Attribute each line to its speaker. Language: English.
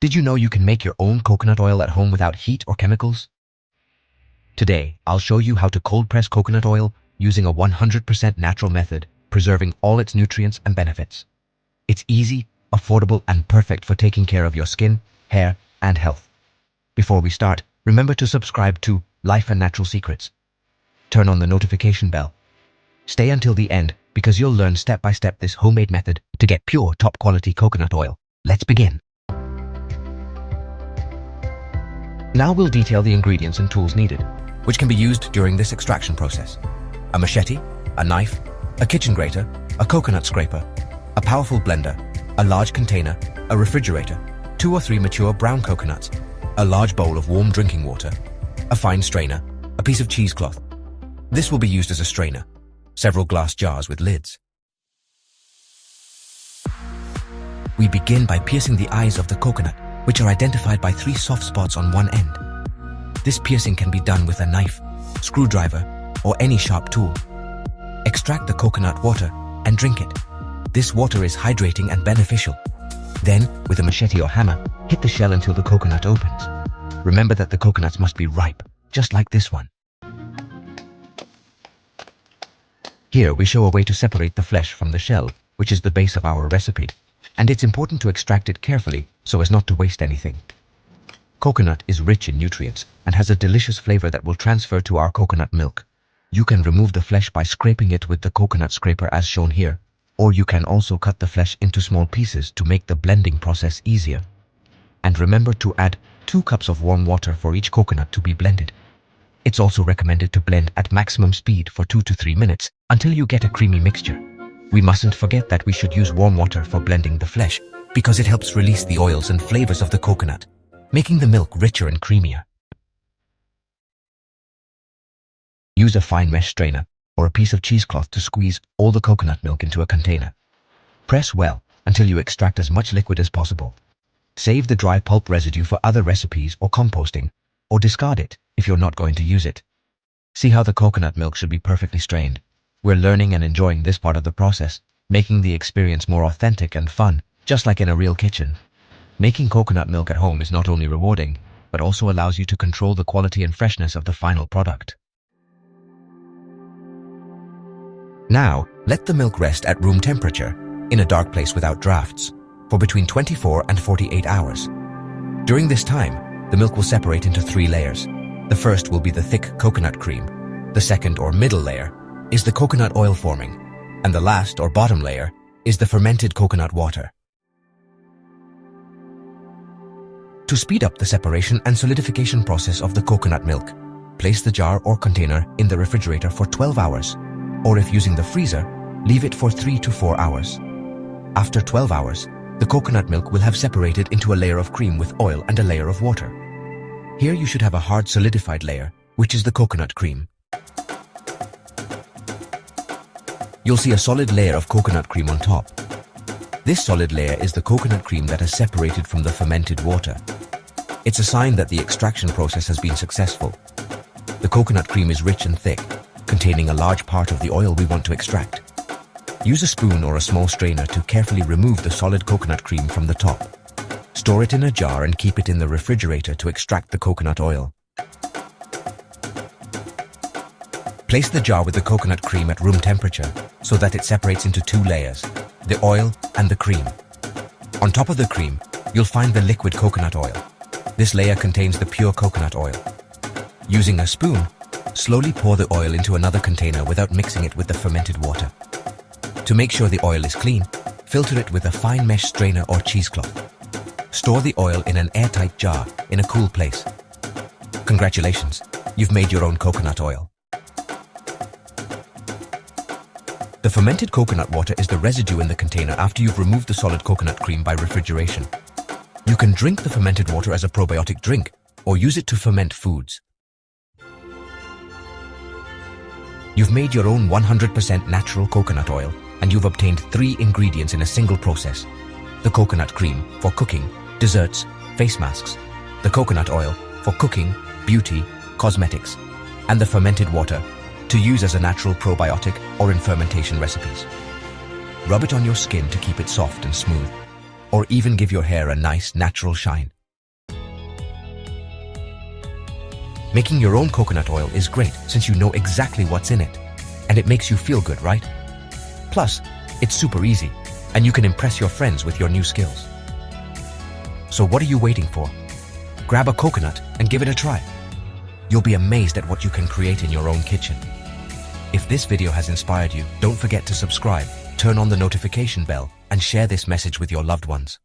Speaker 1: Did you know you can make your own coconut oil at home without heat or chemicals? Today, I'll show you how to cold press coconut oil using a 100% natural method, preserving all its nutrients and benefits. It's easy, affordable, and perfect for taking care of your skin, hair, and health. Before we start, remember to subscribe to Life and Natural Secrets. Turn on the notification bell. Stay until the end because you'll learn step by step this homemade method to get pure, top quality coconut oil. Let's begin. Now we'll detail the ingredients and tools needed, which can be used during this extraction process. A machete, a knife, a kitchen grater, a coconut scraper, a powerful blender, a large container, a refrigerator, 2 or 3 mature brown coconuts, a large bowl of warm drinking water, a fine strainer, a piece of cheesecloth. This will be used as a strainer, several glass jars with lids. We begin by piercing the eyes of the coconut, which are identified by 3 soft spots on one end. This piercing can be done with a knife, screwdriver, or any sharp tool. Extract the coconut water and drink it. This water is hydrating and beneficial. Then, with a machete or hammer, hit the shell until the coconut opens. Remember that the coconuts must be ripe, just like this one. Here we show a way to separate the flesh from the shell, which is the base of our recipe. And it's important to extract it carefully so as not to waste anything. Coconut is rich in nutrients and has a delicious flavor that will transfer to our coconut milk. You can remove the flesh by scraping it with the coconut scraper as shown here, or you can also cut the flesh into small pieces to make the blending process easier. And remember to add 2 cups of warm water for each coconut to be blended. It's also recommended to blend at maximum speed for 2 to 3 minutes until you get a creamy mixture. We mustn't forget that we should use warm water for blending the flesh because it helps release the oils and flavors of the coconut, making the milk richer and creamier. Use a fine mesh strainer or a piece of cheesecloth to squeeze all the coconut milk into a container. Press well until you extract as much liquid as possible. Save the dry pulp residue for other recipes or composting, or discard it if you're not going to use it. See how the coconut milk should be perfectly strained. We're learning and enjoying this part of the process, making the experience more authentic and fun, just like in a real kitchen. Making coconut milk at home is not only rewarding, but also allows you to control the quality and freshness of the final product. Now, let the milk rest at room temperature, in a dark place without drafts, for between 24 and 48 hours. During this time, the milk will separate into 3 layers. The first will be the thick coconut cream. The second or middle layer is the coconut oil forming, and the last or bottom layer is the fermented coconut water. To speed up the separation and solidification process of the coconut milk, place the jar or container in the refrigerator for 12 hours, or if using the freezer, leave it for 3 to 4 hours. After 12 hours, the coconut milk will have separated into a layer of cream with oil and a layer of water. Here you should have a hard solidified layer, which is the coconut cream. You'll see a solid layer of coconut cream on top. This solid layer is the coconut cream that has separated from the fermented water. It's a sign that the extraction process has been successful. The coconut cream is rich and thick, containing a large part of the oil we want to extract. Use a spoon or a small strainer to carefully remove the solid coconut cream from the top. Store it in a jar and keep it in the refrigerator to extract the coconut oil. Place the jar with the coconut cream at room temperature so that it separates into 2 layers, the oil and the cream. On top of the cream, you'll find the liquid coconut oil. This layer contains the pure coconut oil. Using a spoon, slowly pour the oil into another container without mixing it with the fermented water. To make sure the oil is clean, filter it with a fine mesh strainer or cheesecloth. Store the oil in an airtight jar in a cool place. Congratulations, you've made your own coconut oil. The fermented coconut water is the residue in the container after you've removed the solid coconut cream by refrigeration. You can drink the fermented water as a probiotic drink or use it to ferment foods. You've made your own 100% natural coconut oil and you've obtained 3 ingredients in a single process. The coconut cream for cooking, desserts, face masks. The coconut oil for cooking, beauty, cosmetics. And the fermented water to use as a natural probiotic or in fermentation recipes. Rub it on your skin to keep it soft and smooth. or even give your hair a nice, natural shine. Making your own coconut oil is great since you know exactly what's in it, and it makes you feel good, right? Plus, it's super easy, and you can impress your friends with your new skills. So what are you waiting for? Grab a coconut and give it a try. You'll be amazed at what you can create in your own kitchen. If this video has inspired you, don't forget to subscribe, turn on the notification bell, and share this message with your loved ones.